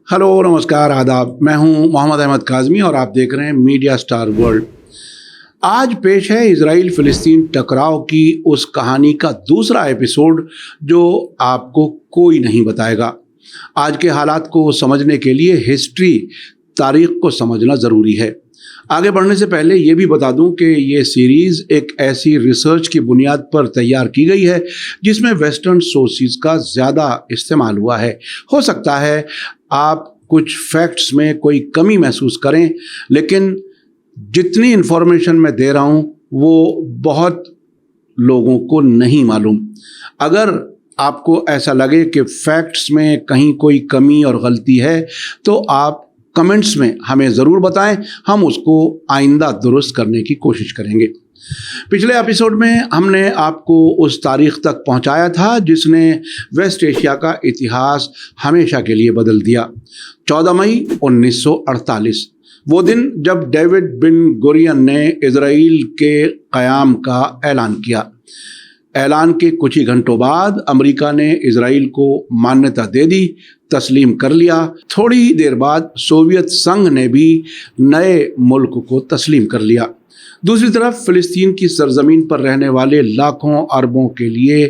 Hello, नमस्कार, आदाब। मैं हूं मोहम्मद अहमद काज़मी और आप देख रहे हैं मीडिया स्टार वर्ल्ड। आज पेश है इजराइल फिलिस्तीन टकराव की उस कहानी का दूसरा एपिसोड जो आपको कोई नहीं बताएगा। आज के हालात को समझने के लिए हिस्ट्री, तारीख को समझना ज़रूरी है। आगे बढ़ने से पहले ये भी बता दूं कि ये सीरीज़ एक ऐसी रिसर्च की बुनियाद पर तैयार की गई है जिसमें वेस्टर्न सोर्सेज का ज़्यादा इस्तेमाल हुआ है। हो सकता है आप कुछ फैक्ट्स में कोई कमी महसूस करें, लेकिन जितनी इन्फॉर्मेशन मैं दे रहा हूँ वो बहुत लोगों को नहीं मालूम। अगर आपको ऐसा लगे कि फैक्ट्स में कहीं कोई कमी और गलती है तो आप कमेंट्स में हमें ज़रूर बताएं, हम उसको आइंदा दुरुस्त करने की कोशिश करेंगे। पिछले एपिसोड में हमने आपको उस तारीख तक पहुंचाया था जिसने वेस्ट एशिया का इतिहास हमेशा के लिए बदल दिया। 14 मई 1948, वो दिन जब डेविड बिन गुरियन ने इजराइल के क़याम का ऐलान किया। ऐलान के कुछ ही घंटों बाद अमेरिका ने इजराइल को मान्यता दे दी, तस्लीम कर लिया। थोड़ी ही देर बाद सोवियत संघ ने भी नए मुल्क को तस्लीम कर लिया। दूसरी तरफ फ़िलिस्तीन की सरजमीन पर रहने वाले लाखों अरबों के लिए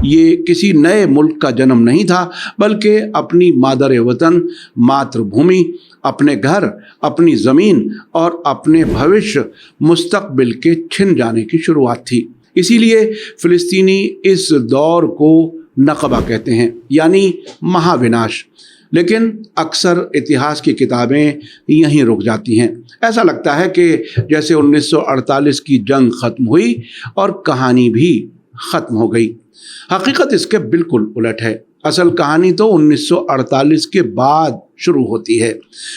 ये किसी नए मुल्क का जन्म नहीं था, बल्कि अपनी मादर वतन, मातृभूमि, अपने घर, अपनी ज़मीन और अपने भविष्य मुस्तकबिल के छिन जाने की शुरुआत थी। इसीलिए फ़िलिस्तीनी इस दौर को नकबा कहते हैं, यानी महाविनाश। लेकिन अक्सर इतिहास की किताबें यहीं रुक जाती हैं। ऐसा लगता है कि जैसे 1948 की जंग ख़त्म हुई और कहानी भी ख़त्म हो गई। हकीकत इसके बिल्कुल उलट है। असल कहानी तो 1948 के बाद शुरू होती है,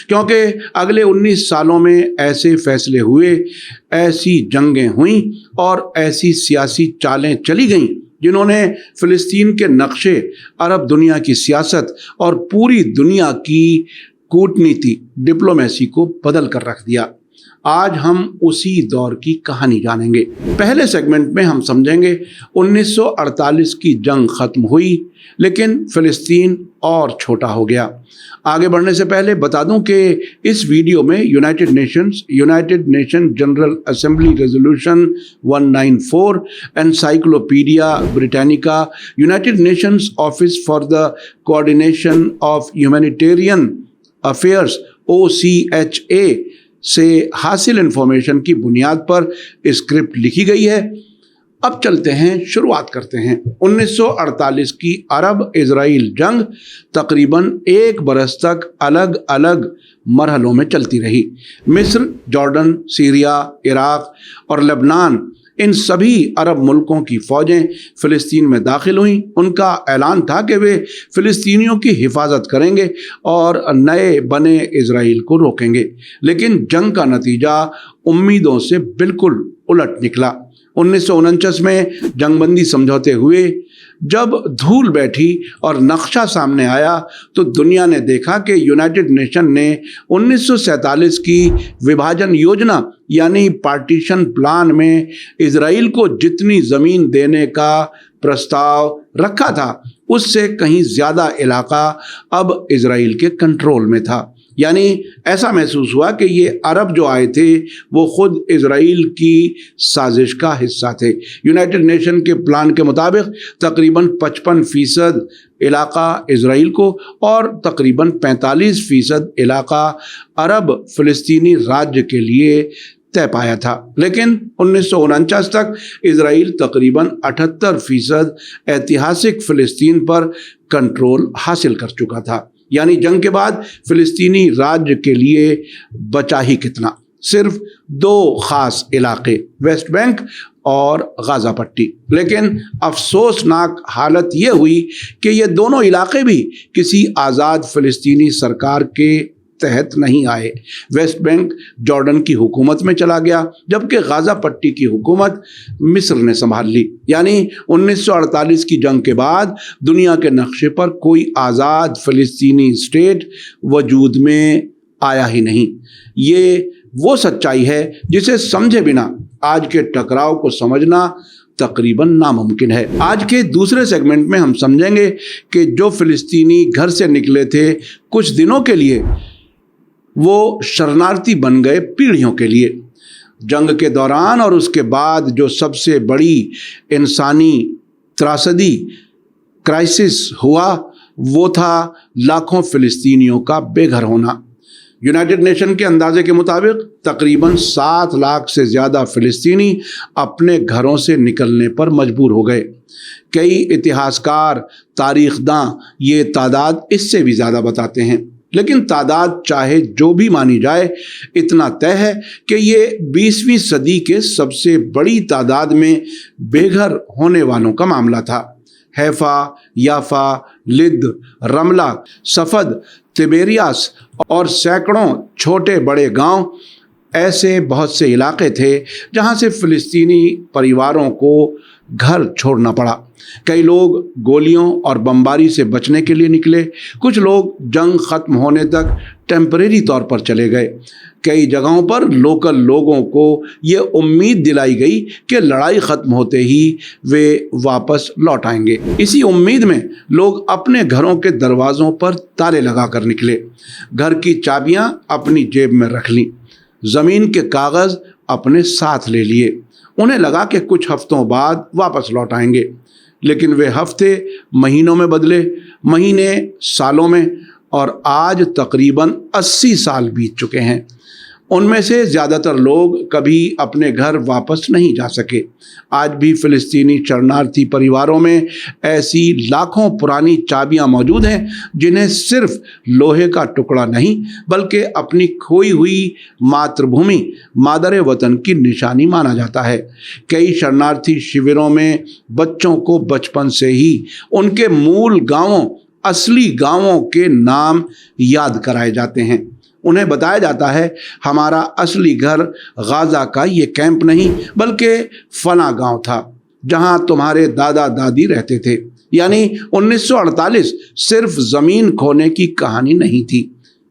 क्योंकि अगले 19 सालों में ऐसे फैसले हुए, ऐसी जंगें हुईं और ऐसी सियासी चालें चली गईं जिन्होंने फ़िलिस्तीन के नक्शे, अरब दुनिया की सियासत और पूरी दुनिया की कूटनीति, डिप्लोमेसी को बदल कर रख दिया। आज हम उसी दौर की कहानी जानेंगे। पहले सेगमेंट में हम समझेंगे 1948 की जंग ख़त्म हुई, लेकिन फ़िलिस्तीन और छोटा हो गया। आगे बढ़ने से पहले बता दूं कि इस वीडियो में United nation general assembly resolution 194, encyclopedia Britannica, United Nations office for the coordination of humanitarian affairs OCHA से हासिल इंफॉर्मेशन की बुनियाद पर स्क्रिप्ट लिखी गई है। अब चलते हैं, शुरुआत करते हैं। 1948 की अरब इजराइल जंग तकरीबन 1 बरस तक अलग अलग मरहलों में चलती रही। मिस्र, जॉर्डन, सीरिया, इराक और लेबनान, इन सभी अरब मुल्कों की फ़ौजें फ़िलिस्तीन में दाखिल हुईं। उनका ऐलान था कि वे फ़िलिस्तीनियों की हिफाजत करेंगे और नए बने इजराइल को रोकेंगे। लेकिन जंग का नतीजा उम्मीदों से बिल्कुल उलट निकला। 1949 में जंगबंदी समझौते हुए। जब धूल बैठी और नक्शा सामने आया तो दुनिया ने देखा कि यूनाइटेड नेशन ने 1947 की विभाजन योजना यानी पार्टीशन प्लान में इजराइल को जितनी ज़मीन देने का प्रस्ताव रखा था उससे कहीं ज़्यादा इलाका अब इजराइल के कंट्रोल में था। यानी ऐसा महसूस हुआ कि ये अरब जो आए थे वो खुद इजराइल की साजिश का हिस्सा थे। यूनाइटेड नेशन के प्लान के मुताबिक तकरीबन 55% इलाका इजराइल को और तकरीबन 45% इलाका अरब फ़िलिस्तीनी राज्य के लिए तय पाया था। लेकिन 1949 तक इजराइल तकरीबन 78% ऐतिहासिक फ़िलिस्तीन पर कंट्रोल हासिल कर चुका था। यानी जंग के बाद फ़िलिस्तीनी राज्य के लिए बचा ही कितना, सिर्फ 2 ख़ास इलाके, वेस्ट बैंक और गाज़ा पट्टी। लेकिन अफसोसनाक हालत ये हुई कि ये दोनों इलाके भी किसी आज़ाद फ़िलिस्तीनी सरकार के तहत नहीं आए। वेस्ट बैंक जॉर्डन की हुकूमत में चला गया, जबकि गाज़ा पट्टी की हुकूमत मिस्र ने संभाल ली। यानी 1948 की जंग के बाद दुनिया के नक्शे पर कोई आज़ाद फ़िलिस्तीनी स्टेट वजूद में आया ही नहीं। ये वो सच्चाई है जिसे समझे बिना आज के टकराव को समझना तकरीबन नामुमकिन है। आज के दूसरे सेगमेंट में हम समझेंगे कि जो फिलिस्तीनी घर से निकले थे कुछ दिनों के लिए, वो शरणार्थी बन गए पीढ़ियों के लिए। जंग के दौरान और उसके बाद जो सबसे बड़ी इंसानी त्रासदी क्राइसिस हुआ वो था लाखों फिलिस्तीनियों का बेघर होना। यूनाइटेड नेशन के अंदाजे के मुताबिक तकरीबन 7 लाख से ज़्यादा फ़िलिस्तीनी अपने घरों से निकलने पर मजबूर हो गए। कई इतिहासकार, तारीखदां ये तादाद इससे भी ज़्यादा बताते हैं, लेकिन तादाद चाहे जो भी मानी जाए, इतना तय है कि ये 20वीं सदी के सबसे बड़ी तादाद में बेघर होने वालों का मामला था। हैफा, याफा, लिद, रमला, सफद, तिबेरियास और सैकड़ों छोटे बड़े गांव, ऐसे बहुत से इलाके थे जहां से फ़िलिस्तीनी परिवारों को घर छोड़ना पड़ा। कई लोग गोलियों और बमबारी से बचने के लिए निकले, कुछ लोग जंग ख़त्म होने तक टेम्परेरी तौर पर चले गए। कई जगहों पर लोकल लोगों को ये उम्मीद दिलाई गई कि लड़ाई ख़त्म होते ही वे वापस लौट आएंगे। इसी उम्मीद में लोग अपने घरों के दरवाज़ों पर ताले लगा कर निकले, घर की चाबियां अपनी जेब में रख लीं, ज़मीन के कागज़ अपने साथ ले लिए। उन्हें लगा कि कुछ हफ्तों बाद वापस लौट आएंगे, लेकिन वे हफ्ते महीनों में बदले, महीने सालों में, और आज तकरीबन 80 साल बीत चुके हैं। उनमें से ज़्यादातर लोग कभी अपने घर वापस नहीं जा सके। आज भी फ़िलिस्तीनी शरणार्थी परिवारों में ऐसी लाखों पुरानी चाबियां मौजूद हैं जिन्हें सिर्फ लोहे का टुकड़ा नहीं बल्कि अपनी खोई हुई मातृभूमि, मादर वतन की निशानी माना जाता है। कई शरणार्थी शिविरों में बच्चों को बचपन से ही उनके मूल गांवों, असली गांवों के नाम याद कराए जाते हैं। उन्हें बताया जाता है, हमारा असली घर गाज़ा का ये कैंप नहीं बल्कि फला गांव था जहां तुम्हारे दादा दादी रहते थे। यानी 1948 सिर्फ ज़मीन खोने की कहानी नहीं थी,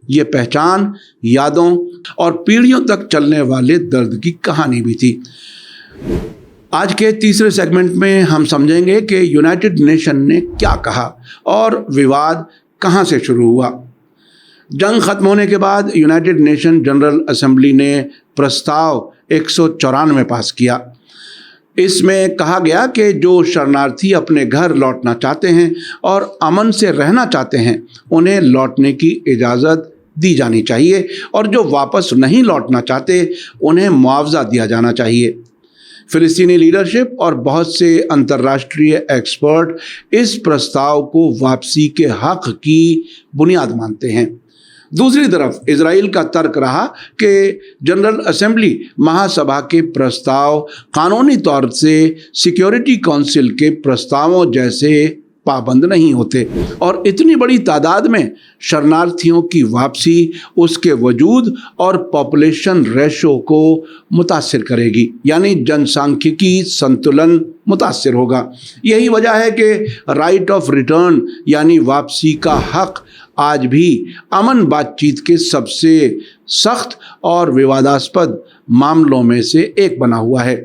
ये पहचान, यादों और पीढ़ियों तक चलने वाले दर्द की कहानी भी थी। आज के तीसरे सेगमेंट में हम समझेंगे कि यूनाइटेड नेशन ने क्या कहा और विवाद कहां से शुरू हुआ। जंग ख़त्म होने के बाद यूनाइटेड नेशन जनरल असेंबली ने प्रस्ताव 194 पास किया। इसमें कहा गया कि जो शरणार्थी अपने घर लौटना चाहते हैं और अमन से रहना चाहते हैं, उन्हें लौटने की इजाज़त दी जानी चाहिए, और जो वापस नहीं लौटना चाहते उन्हें मुआवजा दिया जाना चाहिए। फ़िलिस्तीनी लीडरशिप और बहुत से अंतर्राष्ट्रीय एक्सपर्ट इस प्रस्ताव को वापसी के हक़ की बुनियाद मानते हैं। दूसरी तरफ इजराइल का तर्क रहा कि जनरल असेंबली महासभा के प्रस्ताव कानूनी तौर से सिक्योरिटी काउंसिल के प्रस्तावों जैसे पाबंद नहीं होते, और इतनी बड़ी तादाद में शरणार्थियों की वापसी उसके वजूद और पॉपुलेशन रेशो को मुतासिर करेगी, यानी जनसांख्यिकी संतुलन मुतासिर होगा। यही वजह है कि राइट ऑफ रिटर्न यानी वापसी का हक आज भी अमन बातचीत के सबसे सख्त और विवादास्पद मामलों में से एक बना हुआ है।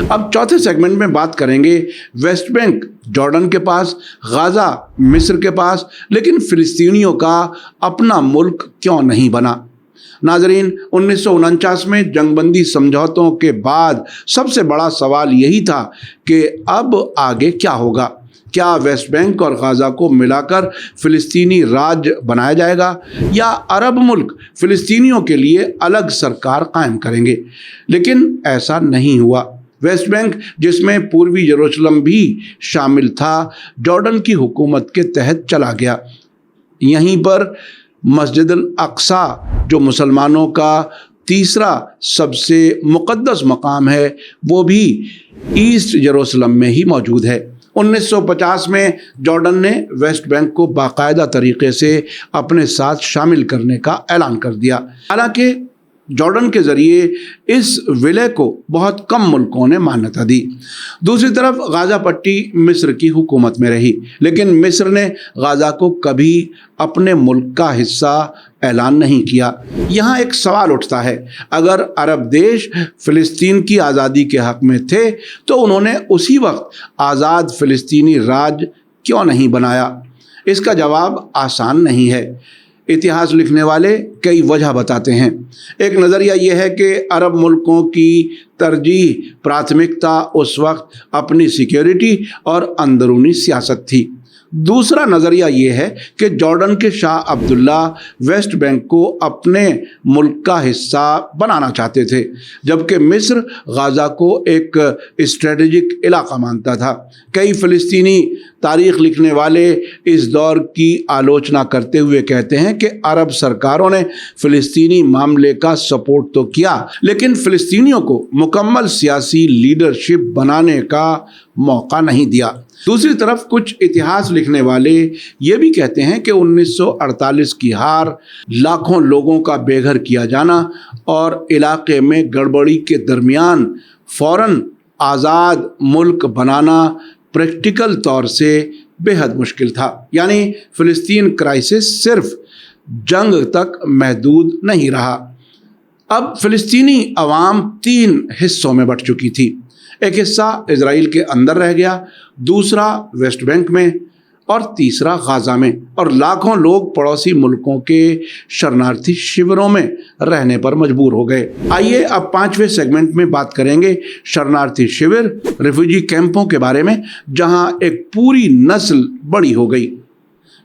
अब चौथे सेगमेंट में बात करेंगे वेस्ट बैंक जॉर्डन के पास, गाज़ा मिस्र के पास, लेकिन फ़िलिस्तीनियों का अपना मुल्क क्यों नहीं बना। नाजरीन, 1949 में जंगबंदी समझौतों के बाद सबसे बड़ा सवाल यही था कि अब आगे क्या होगा। क्या वेस्ट बैंक और गाज़ा को मिलाकर फ़िलिस्तीनी राज्य बनाया जाएगा या अरब मुल्क फ़िलिस्तीनियों के लिए अलग सरकार कायम करेंगे। लेकिन ऐसा नहीं हुआ। वेस्ट बैंक, जिसमें पूर्वी यरूशलेम भी शामिल था, जॉर्डन की हुकूमत के तहत चला गया। यहीं पर मस्जिद अल अक्सा, जो मुसलमानों का तीसरा सबसे मुक़द्दस मकाम है, वो भी ईस्ट यरूशलेम में ही मौजूद है। 1950 में जॉर्डन ने वेस्ट बैंक को बाकायदा तरीके से अपने साथ शामिल करने का ऐलान कर दिया। हालांकि जॉर्डन के जरिए इस विलय को बहुत कम मुल्कों ने मान्यता दी। दूसरी तरफ गाज़ा पट्टी मिस्र की हुकूमत में रही, लेकिन मिस्र ने गाज़ा को कभी अपने मुल्क का हिस्सा ऐलान नहीं किया। यहाँ एक सवाल उठता है, अगर अरब देश फ़िलिस्तीन की आज़ादी के हक़ में थे तो उन्होंने उसी वक्त आज़ाद फ़िलिस्तीनी राज्य क्यों नहीं बनाया? इसका जवाब आसान नहीं है। इतिहास लिखने वाले कई वजह बताते हैं। एक नज़रिया यह है कि अरब मुल्कों की तरजीह प्राथमिकता उस वक्त अपनी सिक्योरिटी और अंदरूनी सियासत थी। दूसरा नज़रिया ये है कि जॉर्डन के शाह अब्दुल्ला वेस्ट बैंक को अपने मुल्क का हिस्सा बनाना चाहते थे, जबकि मिस्र गाज़ा को एक स्ट्रेटेजिक इलाका मानता था। कई फ़िलिस्तीनी तारीख़ लिखने वाले इस दौर की आलोचना करते हुए कहते हैं कि अरब सरकारों ने फ़िलिस्तीनी मामले का सपोर्ट तो किया, लेकिन फ़िलिस्तीनियों को मुकम्मल सियासी लीडरशिप बनाने का मौका नहीं दिया। दूसरी तरफ कुछ इतिहास लिखने वाले ये भी कहते हैं कि 1948 की हार, लाखों लोगों का बेघर किया जाना और इलाके में गड़बड़ी के दरमियान फ़ौरन आज़ाद मुल्क बनाना प्रैक्टिकल तौर से बेहद मुश्किल था। यानी फ़िलिस्तीन क्राइसिस सिर्फ जंग तक महदूद नहीं रहा। अब फ़िलिस्तीनी अवाम 3 हिस्सों में बंट चुकी थी। एक हिस्सा इजराइल के अंदर रह गया, दूसरा वेस्ट बैंक में और तीसरा गाज़ा में, और लाखों लोग पड़ोसी मुल्कों के शरणार्थी शिविरों में रहने पर मजबूर हो गए। आइए अब 5वें सेगमेंट में बात करेंगे शरणार्थी शिविर, रिफ्यूजी कैंपों के बारे में, जहां एक पूरी नस्ल बड़ी हो गई।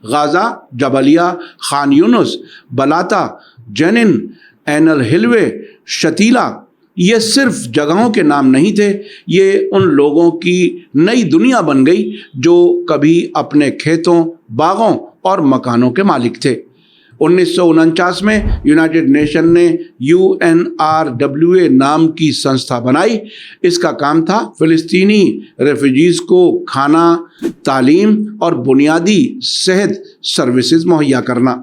Gaza, Jabalia, Khan Yunis, Balata, Jenin, Ain al Hilweh, Shatila, ये सिर्फ जगहों के नाम नहीं थे, ये उन लोगों की नई दुनिया बन गई जो कभी अपने खेतों, बागों और मकानों के मालिक थे। 1949 में यूनाइटेड नेशन ने UNRWA नाम की संस्था बनाई। इसका काम था फ़िलिस्तीनी रेफ्यूजीज़ को खाना, तालीम और बुनियादी सेहत सर्विसेज मुहैया करना।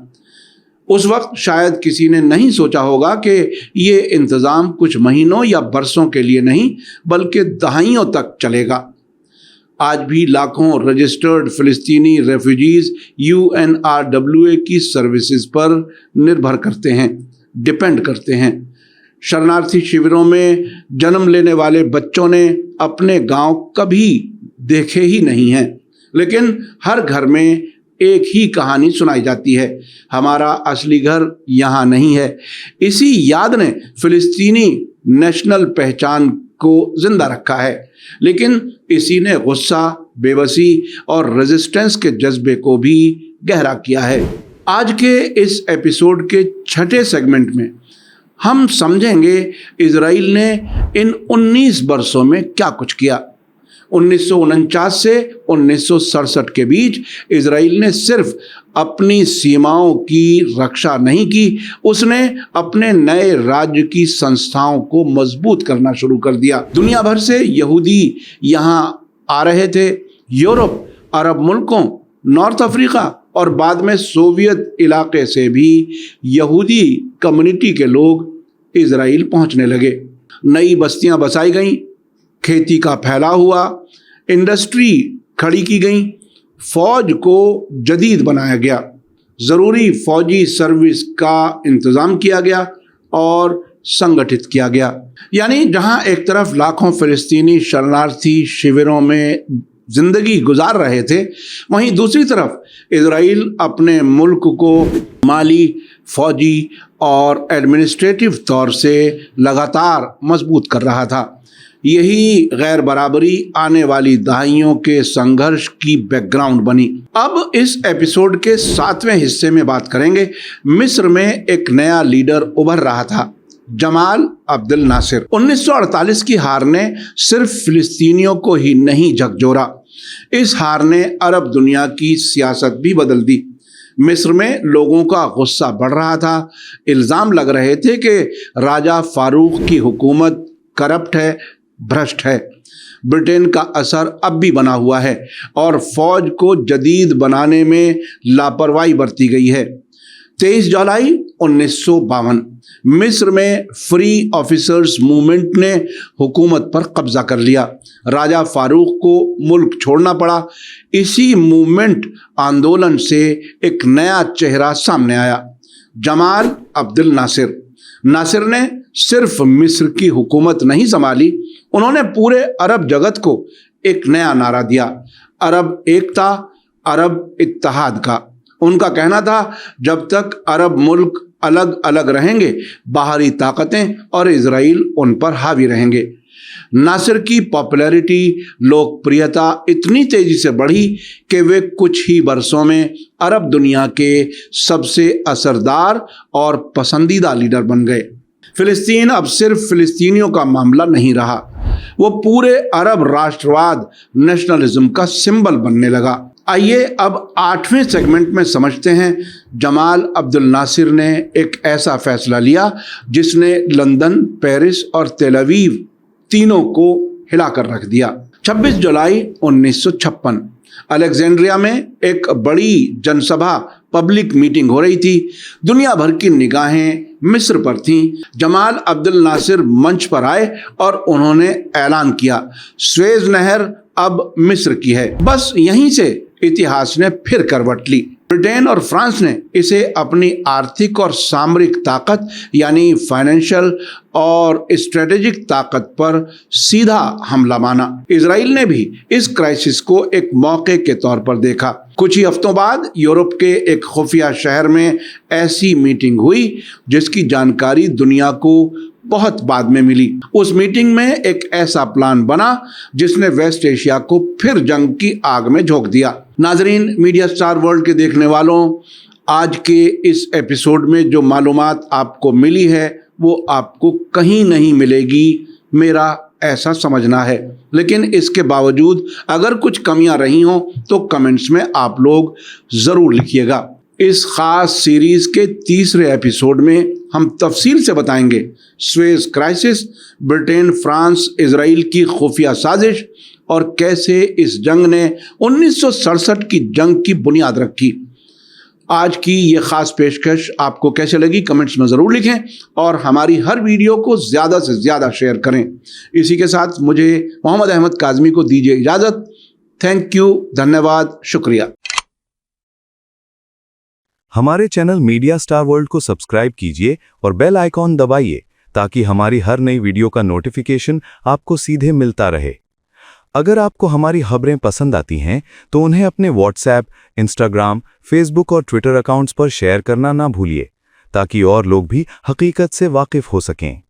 उस वक्त शायद किसी ने नहीं सोचा होगा कि ये इंतज़ाम कुछ महीनों या बरसों के लिए नहीं बल्कि दहाइयों तक चलेगा। आज भी लाखों रजिस्टर्ड फ़िलिस्तीनी रेफ्यूजीज़ UNRWA की सर्विसेज पर निर्भर करते हैं, डिपेंड करते हैं। शरणार्थी शिविरों में जन्म लेने वाले बच्चों ने अपने गांव कभी देखे ही नहीं हैं, लेकिन हर घर में एक ही कहानी सुनाई जाती है, हमारा असली घर यहाँ नहीं है। इसी याद ने फ़िलिस्तीनी नेशनल पहचान को ज़िंदा रखा है, लेकिन इसी ने गुस्सा, बेबसी और रेजिस्टेंस के जज्बे को भी गहरा किया है। आज के इस एपिसोड के 6ठे सेगमेंट में हम समझेंगे इजराइल ने इन 19 बरसों में क्या कुछ किया। 1949 से 1967 के बीच इजराइल ने सिर्फ अपनी सीमाओं की रक्षा नहीं की, उसने अपने नए राज्य की संस्थाओं को मजबूत करना शुरू कर दिया। दुनिया भर से यहूदी यहाँ आ रहे थे। यूरोप, अरब मुल्कों, नॉर्थ अफ्रीका और बाद में सोवियत इलाके से भी यहूदी कम्युनिटी के लोग इजराइल पहुँचने लगे। नई बस्तियाँ बसाई गईं, खेती का फैलाव हुआ, इंडस्ट्री खड़ी की गई, फौज को जदीद बनाया गया, ज़रूरी फौजी सर्विस का इंतज़ाम किया गया और संगठित किया गया। यानी जहां एक तरफ लाखों फ़िलिस्तीनी शरणार्थी शिविरों में ज़िंदगी गुजार रहे थे, वहीं दूसरी तरफ इजराइल अपने मुल्क को माली, फौजी और एडमिनिस्ट्रेटिव तौर से लगातार मजबूत कर रहा था। यही गैर बराबरी आने वाली दहाइयों के संघर्ष की बैकग्राउंड बनी। अब इस एपिसोड के 7वें हिस्से में बात करेंगे। मिस्र में एक नया लीडर उभर रहा था, जमाल अब्दुल नासिर। 1948 की हार ने सिर्फ फिलिस्तीनियों को ही नहीं झकझोरा, इस हार ने अरब दुनिया की सियासत भी बदल दी। मिस्र में लोगों का गुस्सा बढ़ रहा था, इल्ज़ाम लग रहे थे कि राजा फारूक की हुकूमत करप्ट है, भ्रष्ट है। ब्रिटेन का असर अब भी बना हुआ है और फौज को जदीद बनाने में लापरवाही बरती गई है। 23 जुलाई 1952 मिस्र में फ्री ऑफिसर्स मूवमेंट ने हुकूमत पर कब्जा कर लिया। राजा फारूक को मुल्क छोड़ना पड़ा। इसी मूवमेंट आंदोलन से एक नया चेहरा सामने आया, जमाल अब्दुल नासिर। नासिर ने सिर्फ मिस्र की हुकूमत नहीं संभाली, उन्होंने पूरे अरब जगत को एक नया नारा दिया, अरब एकता, अरब इत्तेहाद का। उनका कहना था जब तक अरब मुल्क अलग अलग रहेंगे, बाहरी ताकतें और इजराइल उन पर हावी रहेंगे। नासिर की पॉपुलैरिटी, लोकप्रियता इतनी तेजी से बढ़ी कि वे कुछ ही बरसों में अरब दुनिया के सबसे असरदार और पसंदीदा लीडर बन गए। फिलिस्तीन अब सिर्फ फिलिस्तीनियों का मामला नहीं रहा, वो पूरे अरब राष्ट्रवाद, नेशनलिज्म का सिंबल बनने लगा। आइए अब 8वें सेगमेंट में समझते हैं जमाल अब्दुल नासिर ने एक ऐसा फैसला लिया जिसने लंदन, पेरिस और तेल अवीव तीनों को हिलाकर रख दिया। 26 जुलाई 1956 अलेक्जेंड्रिया में एक बड़ी जनसभा, पब्लिक मीटिंग हो रही थी। दुनिया भर की निगाहें मिस्र पर थीं। जमाल अब्दुल नासिर मंच पर आए और उन्होंने ऐलान किया, स्वेज नहर अब मिस्र की है। बस यहीं से इतिहास ने फिर करवट ली। ब्रिटेन और फ्रांस ने इसे अपनी आर्थिक और सामरिक ताकत यानी फाइनेंशियल और स्ट्रेटेजिक ताकत पर सीधा हमला माना। इजराइल ने भी इस क्राइसिस को एक मौके के तौर पर देखा। कुछ ही हफ्तों बाद यूरोप के एक खुफिया शहर में ऐसी मीटिंग हुई जिसकी जानकारी दुनिया को बहुत बाद में मिली। उस मीटिंग में एक ऐसा प्लान बना जिसने वेस्ट एशिया को फिर जंग की आग में झोंक दिया। नाजरीन, मीडिया स्टार वर्ल्ड के देखने वालों, आज के इस एपिसोड में जो मालूमात आपको मिली है वो आपको कहीं नहीं मिलेगी, मेरा ऐसा समझना है। लेकिन इसके बावजूद अगर कुछ कमियां रही हों तो कमेंट्स में आप लोग ज़रूर लिखिएगा। इस खास सीरीज के तीसरे एपिसोड में हम तफसील से बताएंगे Suez crisis, Britain, France, Israel की खुफिया साजिश और कैसे इस जंग ने 1967 की जंग की बुनियाद रखी। आज की ये खास पेशकश आपको कैसे लगी कमेंट्स में ज़रूर लिखें और हमारी हर वीडियो को ज़्यादा से ज़्यादा शेयर करें। इसी के साथ मुझे मोहम्मद अहमद काज़मी को दीजिए इजाज़त। थैंक यू, धन्यवाद, शुक्रिया। हमारे चैनल मीडिया स्टार वर्ल्ड को सब्सक्राइब कीजिए और बेल आइकॉन दबाइए ताकि हमारी हर नई वीडियो का नोटिफिकेशन आपको सीधे मिलता रहे। अगर आपको हमारी खबरें पसंद आती हैं तो उन्हें अपने व्हाट्सएप, इंस्टाग्राम, फेसबुक और ट्विटर अकाउंट्स पर शेयर करना ना भूलिए ताकि और लोग भी हकीकत से वाकिफ हो सकें।